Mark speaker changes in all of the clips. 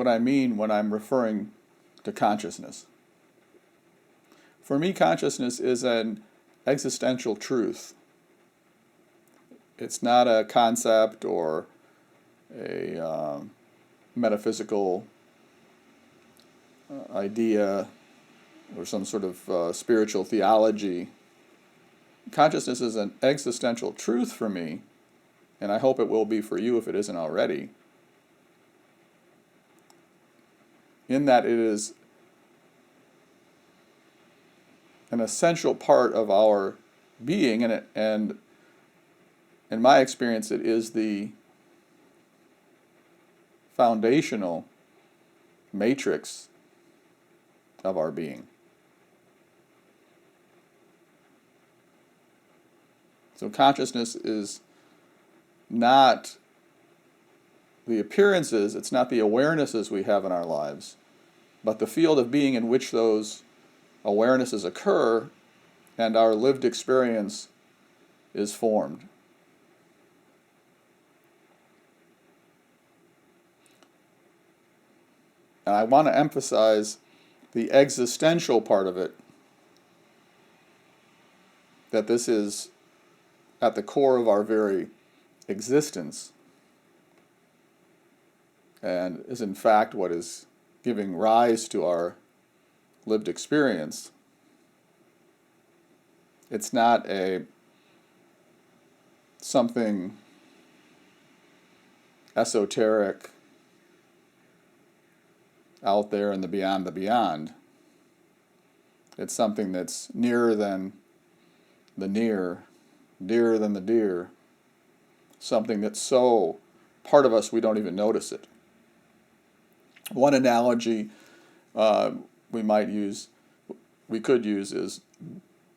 Speaker 1: what I mean when I'm referring to consciousness. For me, consciousness is an existential truth. It's not a concept or a metaphysical idea or some sort of spiritual theology. Consciousness is an existential truth for me, and I hope it will be for you if it isn't already, in that it is an essential part of our being, and in my experience, it is the foundational matrix of our being. So consciousness is not the appearances, it's not the awarenesses we have in our lives, but the field of being in which those awarenesses occur and our lived experience is formed. And I want to emphasize the existential part of it, that this is at the core of our very existence and is in fact what is giving rise to our lived experience. It's not something esoteric out there in the beyond the beyond. It's something that's nearer than the near, dearer than the dear, something that's so part of us we don't even notice it. One analogy we could use is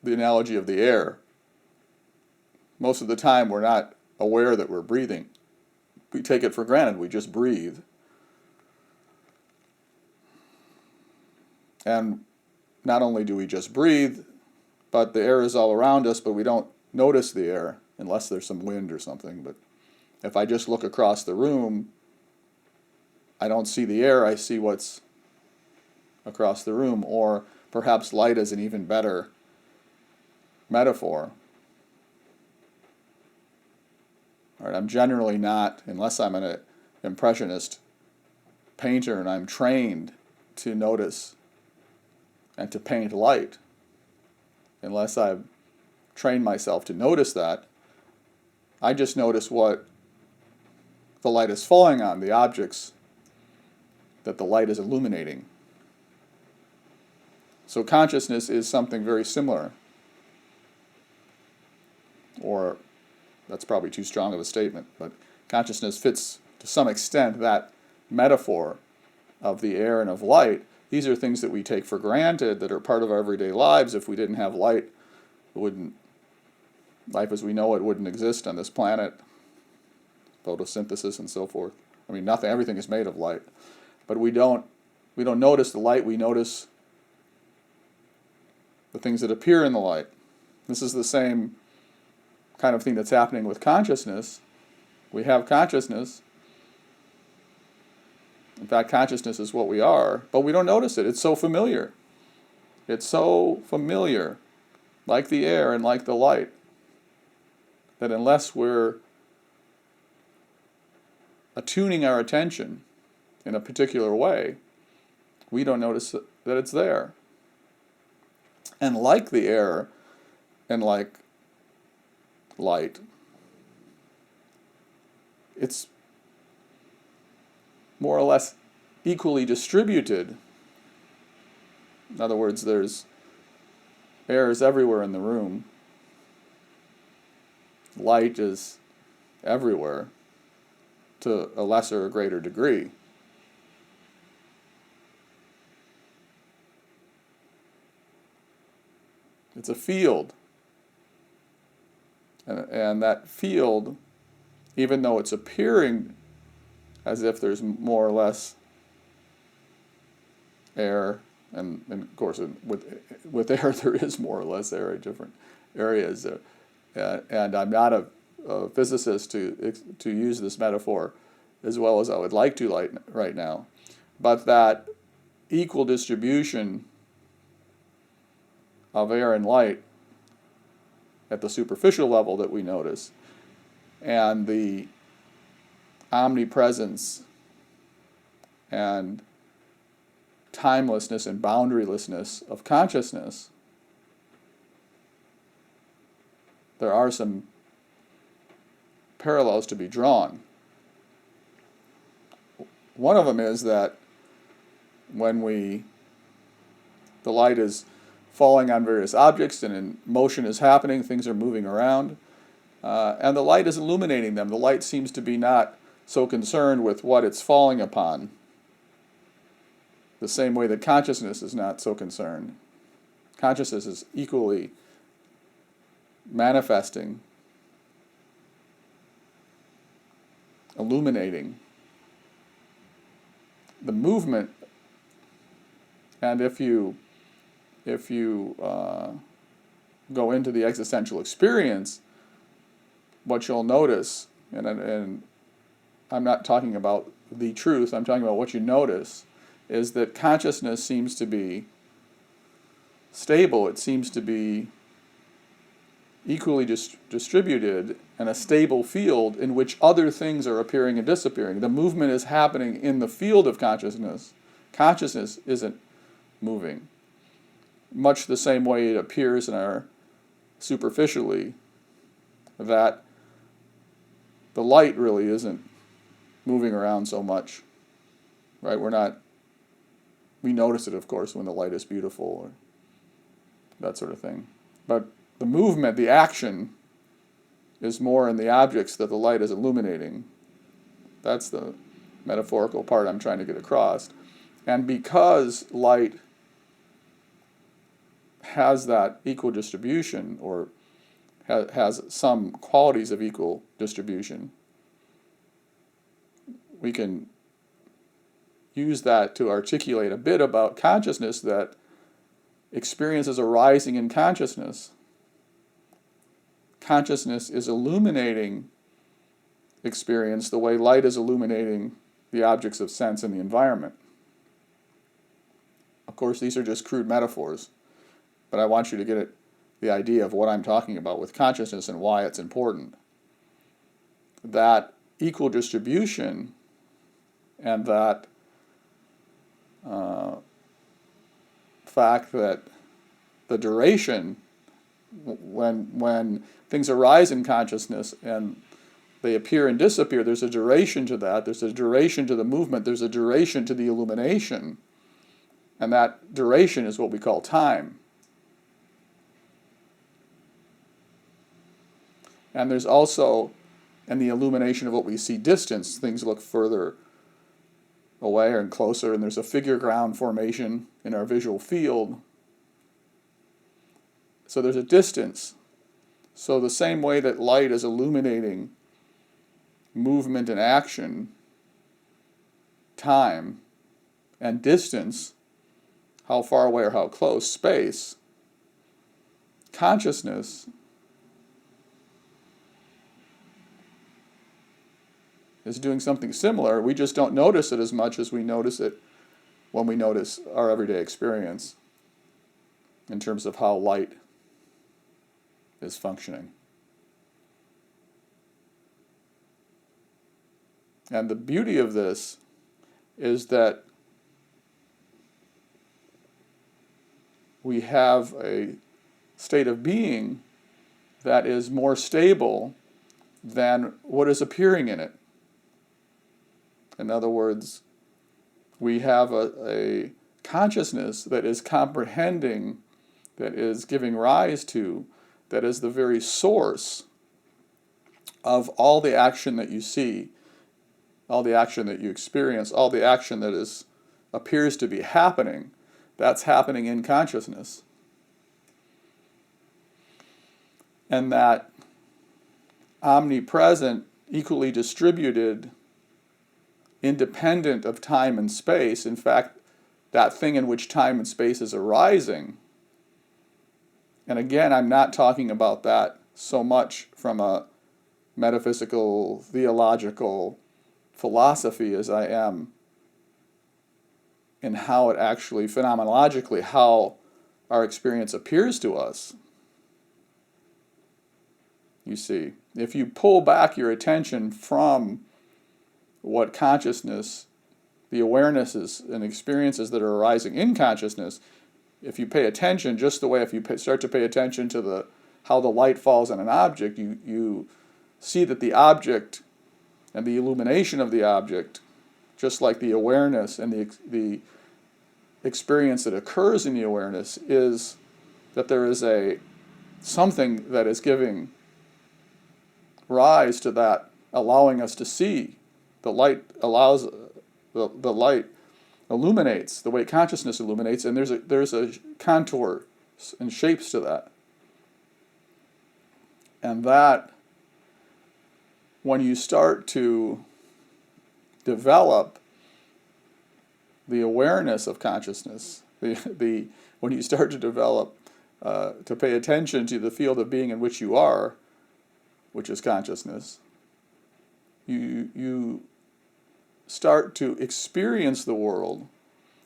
Speaker 1: the analogy of the air. Most of the time we're not aware that we're breathing. We take it for granted, we just breathe. And not only do we just breathe, but the air is all around us, but we don't notice the air unless there's some wind or something. But if I just look across the room, I don't see the air, I see what's across the room. Or perhaps light is an even better metaphor. All right, I'm generally not, unless I'm an impressionist painter and I'm trained to notice and to paint light, unless I've trained myself to notice that, I just notice what the light is falling on, the objects that the light is illuminating. So consciousness is something very similar. Or, that's probably too strong of a statement, but consciousness fits to some extent that metaphor of the air and of light. These are things that we take for granted, that are part of our everyday lives. If we didn't have light, life as we know it wouldn't exist on this planet. Photosynthesis and so forth. I mean, everything is made of light. But we don't notice the light, we notice the things that appear in the light. This is the same kind of thing that's happening with consciousness. We have consciousness. In fact, consciousness is what we are, but we don't notice it. It's so familiar. It's so familiar, like the air and like the light, that unless we're attuning our attention in a particular way, we don't notice that it's there. And like the air and like light, it's more or less equally distributed. In other words, there's air is everywhere in the room. Light is everywhere to a lesser or greater degree. It's a field. And that field, even though it's appearing as if there's more or less air, and of course with air there is more or less air in different areas. And I'm not a physicist to use this metaphor as well as I would like to right now. but that equal distribution of air and light at the superficial level that we notice, and the omnipresence and timelessness and boundarylessness of consciousness, there are some parallels to be drawn. One of them is that when the light is falling on various objects and motion is happening, things are moving around, and the light is illuminating them. The light seems to be not so concerned with what it's falling upon, the same way that consciousness is not so concerned. Consciousness is equally manifesting, illuminating the movement. And if you go into the existential experience, what you'll notice, and I'm not talking about the truth, I'm talking about what you notice, is that consciousness seems to be stable. It seems to be equally distributed in a stable field in which other things are appearing and disappearing. The movement is happening in the field of consciousness. Consciousness isn't moving. Much the same way it appears in our superficially, that the light really isn't moving around so much, right? We notice it, of course, when the light is beautiful or that sort of thing. But the movement, the action, is more in the objects that the light is illuminating. That's the metaphorical part I'm trying to get across. And because light has that equal distribution, or has some qualities of equal distribution, we can use that to articulate a bit about consciousness, that experience is arising in consciousness. Consciousness is illuminating experience the way light is illuminating the objects of sense in the environment. Of course, these are just crude metaphors, but I want you to get the idea of what I'm talking about with consciousness and why it's important. That equal distribution and that fact that the duration, when things arise in consciousness and they appear and disappear, there's a duration to that. There's a duration to the movement. There's a duration to the illumination. And that duration is what we call time. And there's also, in the illumination of what we see, distance. Things look further away and closer, and there's a figure ground formation in our visual field. So there's a distance. So the same way that light is illuminating movement and action, time, and distance, how far away or how close, space, consciousness is doing something similar. We just don't notice it as much as we notice it when we notice our everyday experience in terms of how light is functioning. And the beauty of this is that we have a state of being that is more stable than what is appearing in it. In other words, we have a consciousness that is comprehending, that is giving rise to, that is the very source of all the action that you see, all the action that you experience, all the action that appears to be happening. That's happening in consciousness. And that omnipresent, equally distributed, independent of time and space, in fact, that thing in which time and space is arising. And again, I'm not talking about that so much from a metaphysical, theological philosophy as I am in how it actually, phenomenologically, how our experience appears to us. You see, if you pull back your attention from what consciousness, the awarenesses and experiences that are arising in consciousness, if you pay attention just the way if you start to pay attention to how the light falls on an object, you see that the object and the illumination of the object, just like the awareness and the experience that occurs in the awareness, is that there is something that is giving rise to that, allowing us to see. The light allows, the light illuminates the way consciousness illuminates, and there's a contour and shapes to that. And that, when you start to develop the awareness of consciousness, when you start to develop, to pay attention to the field of being in which you are, which is consciousness, you start to experience the world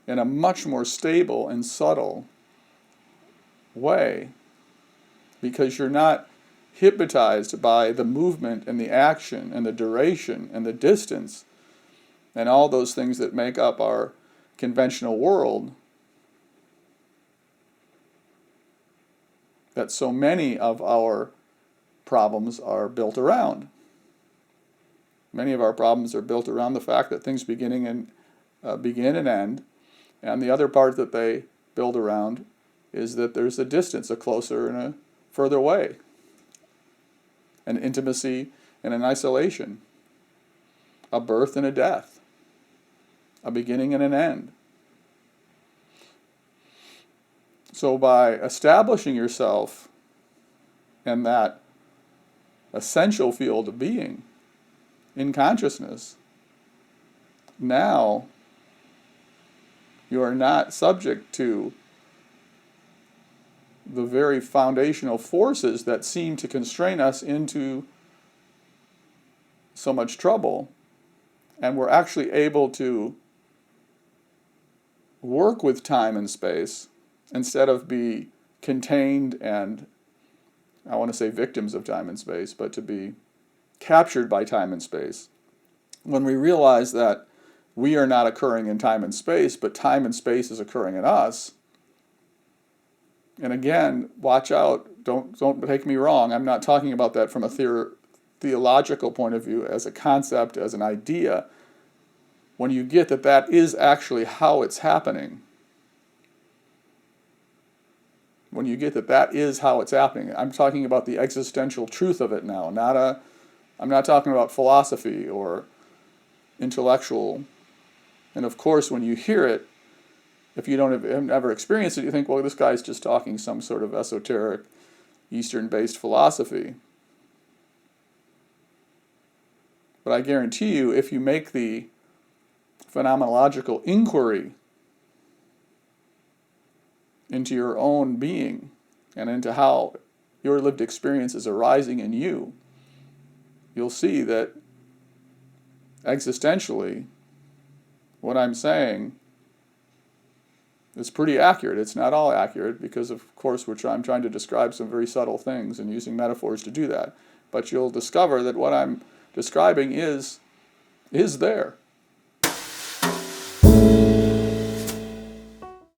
Speaker 1: in a much more stable and subtle way, because you're not hypnotized by the movement and the action and the duration and the distance and all those things that make up our conventional world that so many of our problems are built around. Many of our problems are built around the fact that things begin and end, and the other part that they build around is that there's a distance, a closer and a further way, an intimacy and an isolation, a birth and a death, a beginning and an end. So by establishing yourself in that essential field of being, in consciousness, now you are not subject to the very foundational forces that seem to constrain us into so much trouble, and we're actually able to work with time and space instead of be contained and, I want to say, victims of time and space, but to be captured by time and space. When we realize that we are not occurring in time and space, but time and space is occurring in us. And again, watch out, don't take me wrong, I'm not talking about that from a theological point of view, as a concept, as an idea. When you get that is actually how it's happening, when you get that is how it's happening, I'm talking about the existential truth of it now, I'm not talking about philosophy or intellectual. And of course, when you hear it, if you don't have ever experienced it, you think, well, this guy's just talking some sort of esoteric, Eastern-based philosophy. But I guarantee you, if you make the phenomenological inquiry into your own being and into how your lived experience is arising in you, you'll see that existentially, what I'm saying is pretty accurate. It's not all accurate because, of course, I'm trying to describe some very subtle things and using metaphors to do that. But you'll discover that what I'm describing is there.